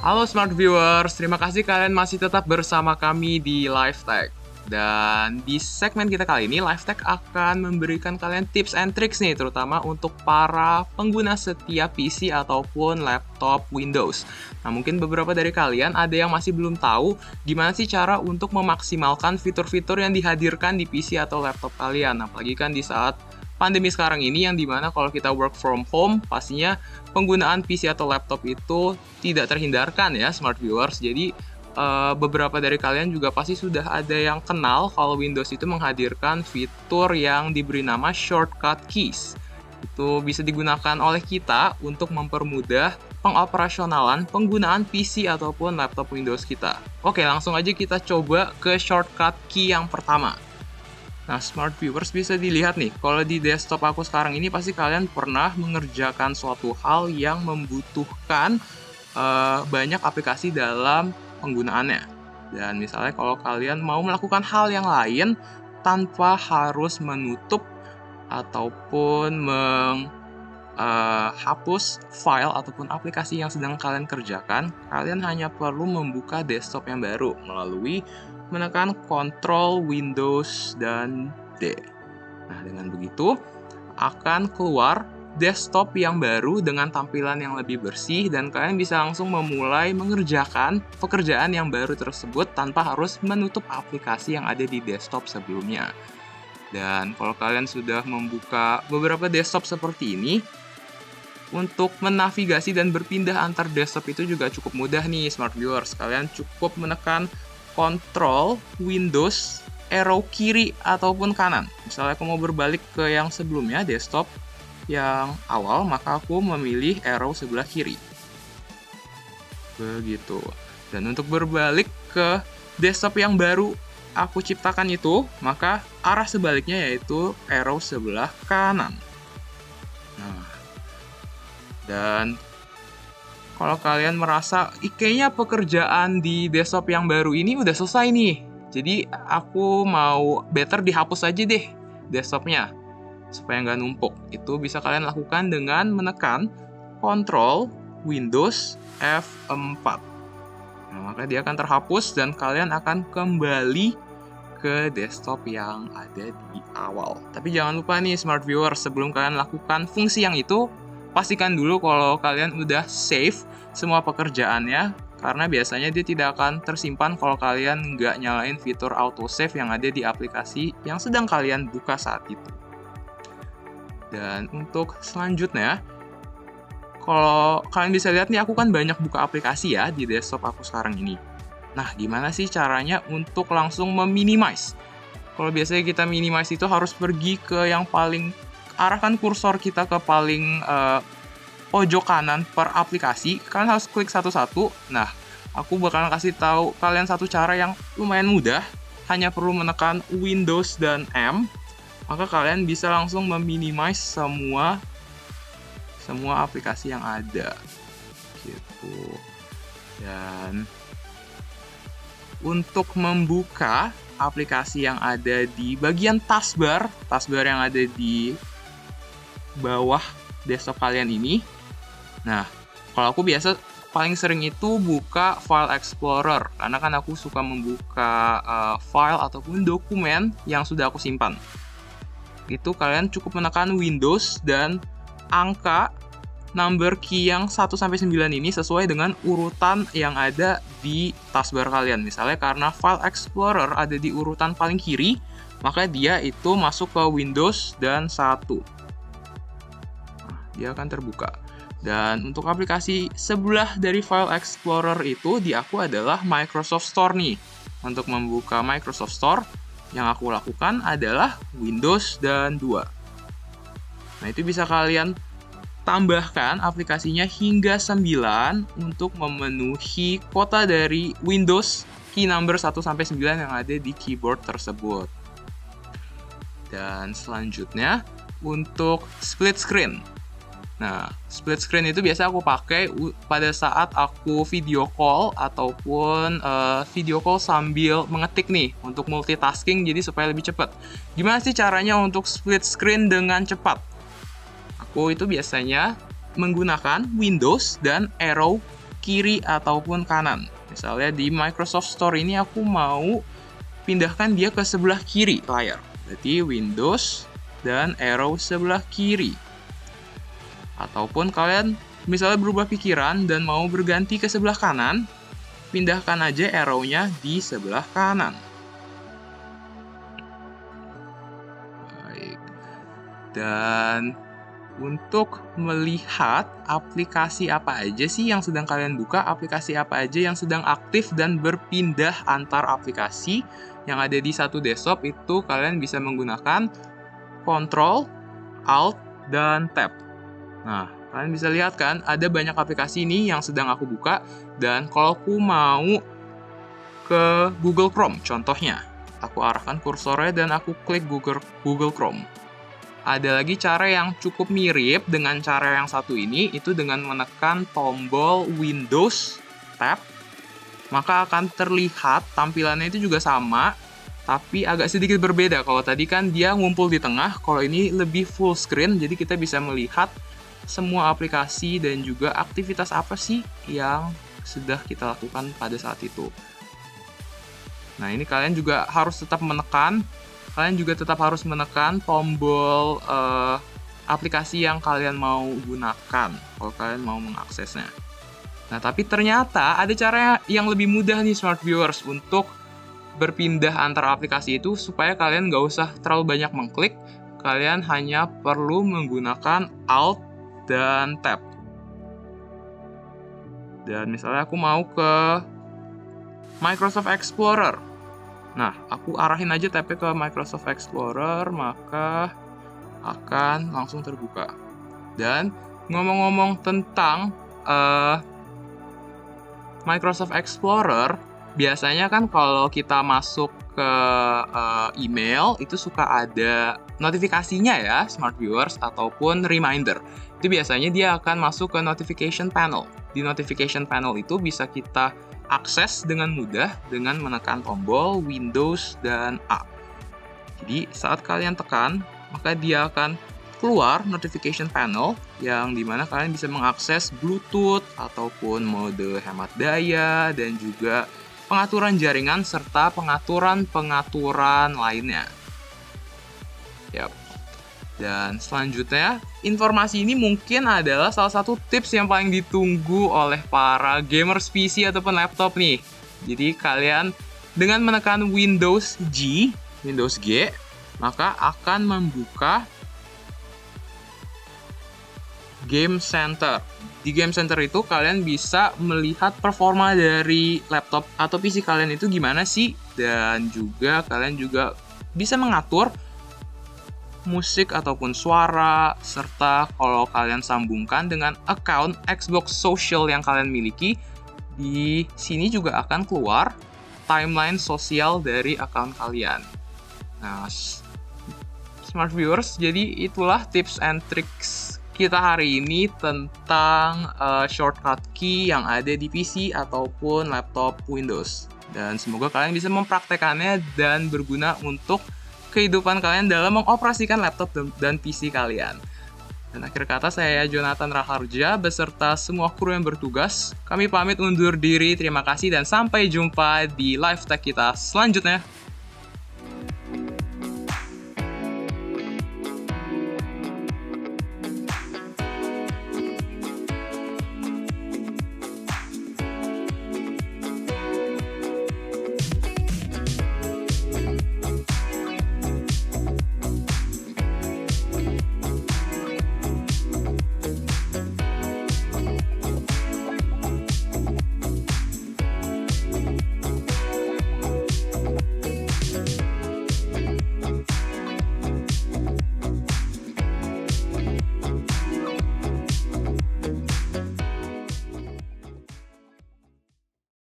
Halo Smart Viewers, terima kasih kalian masih tetap bersama kami di LiveTech. Dan di segmen kita kali ini, LiveTech akan memberikan kalian tips and tricks nih, terutama untuk para pengguna setiap PC ataupun laptop Windows. Nah, mungkin beberapa dari kalian ada yang masih belum tahu gimana sih cara untuk memaksimalkan fitur-fitur yang dihadirkan di PC atau laptop kalian. Apalagi kan di saat pandemi sekarang ini yang dimana kalau kita work from home, pastinya penggunaan PC atau laptop itu tidak terhindarkan ya, Smart Viewers. Jadi beberapa dari kalian juga pasti sudah ada yang kenal kalau Windows itu menghadirkan fitur yang diberi nama shortcut keys. Itu bisa digunakan oleh kita untuk mempermudah pengoperasionalan penggunaan PC ataupun laptop Windows kita. Oke, langsung aja kita coba ke shortcut key yang pertama. Nah, Smart Viewers bisa dilihat nih, kalau di desktop aku sekarang ini pasti kalian pernah mengerjakan suatu hal yang membutuhkan banyak aplikasi dalam penggunaannya. Dan misalnya kalau kalian mau melakukan hal yang lain tanpa harus menutup ataupun hapus file ataupun aplikasi yang sedang kalian kerjakan, kalian hanya perlu membuka desktop yang baru melalui menekan Ctrl, Windows, dan D. Nah, dengan begitu akan keluar desktop yang baru dengan tampilan yang lebih bersih dan kalian bisa langsung memulai mengerjakan pekerjaan yang baru tersebut tanpa harus menutup aplikasi yang ada di desktop sebelumnya. Dan kalau kalian sudah membuka beberapa desktop seperti ini, untuk menavigasi dan berpindah antar desktop itu juga cukup mudah nih, Smart Viewers. Kalian cukup menekan Ctrl, Windows, arrow kiri ataupun kanan. Misalnya aku mau berbalik ke yang sebelumnya, desktop yang awal, maka aku memilih arrow sebelah kiri. Begitu. Dan untuk berbalik ke desktop yang baru aku ciptakan itu, maka arah sebaliknya yaitu arrow sebelah kanan. Nah, dan kalau kalian merasa, kayaknya pekerjaan di desktop yang baru ini udah selesai nih. Jadi aku mau better dihapus aja deh desktopnya, supaya nggak numpuk. Itu bisa kalian lakukan dengan menekan Ctrl, Windows, F4. Nah, maka dia akan terhapus dan kalian akan kembali ke desktop yang ada di awal. Tapi jangan lupa nih Smart Viewer, sebelum kalian lakukan fungsi yang itu, pastikan dulu kalau kalian udah save semua pekerjaannya, karena biasanya dia tidak akan tersimpan kalau kalian nggak nyalain fitur autosave yang ada di aplikasi yang sedang kalian buka saat itu. Dan untuk selanjutnya, kalau kalian bisa lihat nih, aku kan banyak buka aplikasi ya di desktop aku sekarang ini. Nah, gimana sih caranya untuk langsung meminimize? Kalau biasanya kita minimize itu harus pergi ke yang paling, arahkan kursor kita ke paling pojok kanan per aplikasi. Kalian harus klik satu-satu. Nah, aku bakalan kasih tahu kalian satu cara yang lumayan mudah. Hanya perlu menekan Windows dan M, maka kalian bisa langsung meminimize semua aplikasi yang ada. Gitu. Dan untuk membuka aplikasi yang ada di bagian taskbar yang ada di bawah desktop kalian ini. Nah, kalau aku biasa paling sering itu buka File Explorer, karena kan aku suka membuka file ataupun dokumen yang sudah aku simpan. Itu kalian cukup menekan Windows dan angka number key yang 1-9 ini sesuai dengan urutan yang ada di taskbar kalian. Misalnya karena File Explorer ada di urutan paling kiri, maka dia itu masuk ke Windows dan 1. Dia akan terbuka. Dan untuk aplikasi sebelah dari File Explorer itu di aku adalah Microsoft Store nih. Untuk membuka Microsoft Store, yang aku lakukan adalah Windows dan 2. Nah, itu bisa kalian tambahkan aplikasinya hingga 9 untuk memenuhi kuota dari Windows key number 1-9 yang ada di keyboard tersebut. Dan selanjutnya, untuk split screen. Nah, split screen itu biasa aku pakai pada saat aku video call ataupun video call sambil mengetik nih untuk multitasking, jadi supaya lebih cepat. Gimana sih caranya untuk split screen dengan cepat? Aku itu biasanya menggunakan Windows dan arrow kiri ataupun kanan. Misalnya di Microsoft Store ini aku mau pindahkan dia ke sebelah kiri layar. Berarti Windows dan arrow sebelah kiri. Ataupun kalian misalnya berubah pikiran dan mau berganti ke sebelah kanan, pindahkan aja arrow-nya di sebelah kanan. Baik. Dan untuk melihat aplikasi apa aja sih yang sedang kalian buka, aplikasi apa aja yang sedang aktif dan berpindah antar aplikasi yang ada di satu desktop, itu kalian bisa menggunakan Ctrl, Alt, dan Tab. Nah, kalian bisa lihat kan, ada banyak aplikasi ini yang sedang aku buka, dan kalau aku mau ke Google Chrome, contohnya, aku arahkan kursornya dan aku klik Google Chrome. Ada lagi cara yang cukup mirip dengan cara yang satu ini, itu dengan menekan tombol Windows Tab, maka akan terlihat tampilannya itu juga sama, tapi agak sedikit berbeda. Kalau tadi kan dia ngumpul di tengah, kalau ini lebih full screen, jadi kita bisa melihat semua aplikasi dan juga aktivitas apa sih yang sudah kita lakukan pada saat itu. Nah, ini kalian juga harus tetap menekan tombol aplikasi yang kalian mau gunakan kalau kalian mau mengaksesnya. Nah, tapi ternyata ada cara yang lebih mudah nih Smart Viewers untuk berpindah antara aplikasi itu supaya kalian nggak usah terlalu banyak mengklik. Kalian hanya perlu menggunakan Alt dan Tab. Dan misalnya aku mau ke Microsoft Explorer. Nah, aku arahin aja tab-nya ke Microsoft Explorer, maka akan langsung terbuka. Dan ngomong-ngomong tentang Microsoft Explorer, biasanya kan kalau kita masuk ke email, itu suka ada notifikasinya ya, Smart Viewers, ataupun reminder. Itu biasanya dia akan masuk ke notification panel. Di notification panel itu bisa kita akses dengan mudah dengan menekan tombol Windows dan A. Jadi saat kalian tekan, maka dia akan keluar notification panel yang dimana kalian bisa mengakses Bluetooth ataupun mode hemat daya dan juga pengaturan jaringan serta pengaturan lainnya. Yap. Dan selanjutnya, informasi ini mungkin adalah salah satu tips yang paling ditunggu oleh para gamers PC ataupun laptop nih. Jadi kalian dengan menekan Windows G, maka akan membuka Game Center. Di Game Center itu kalian bisa melihat performa dari laptop atau PC kalian itu gimana sih, dan juga kalian juga bisa mengatur musik ataupun suara, serta kalau kalian sambungkan dengan account Xbox Social yang kalian miliki, di sini juga akan keluar timeline sosial dari account kalian. Nah, Smart Viewers, jadi itulah tips and tricks kita hari ini tentang shortcut key yang ada di PC ataupun laptop Windows. Dan semoga kalian bisa mempraktekannya dan berguna untuk kehidupan kalian dalam mengoperasikan laptop dan PC kalian. Dan akhir kata, saya Jonathan Raharja beserta semua kru yang bertugas. Kami pamit undur diri, terima kasih dan sampai jumpa di live tech kita selanjutnya.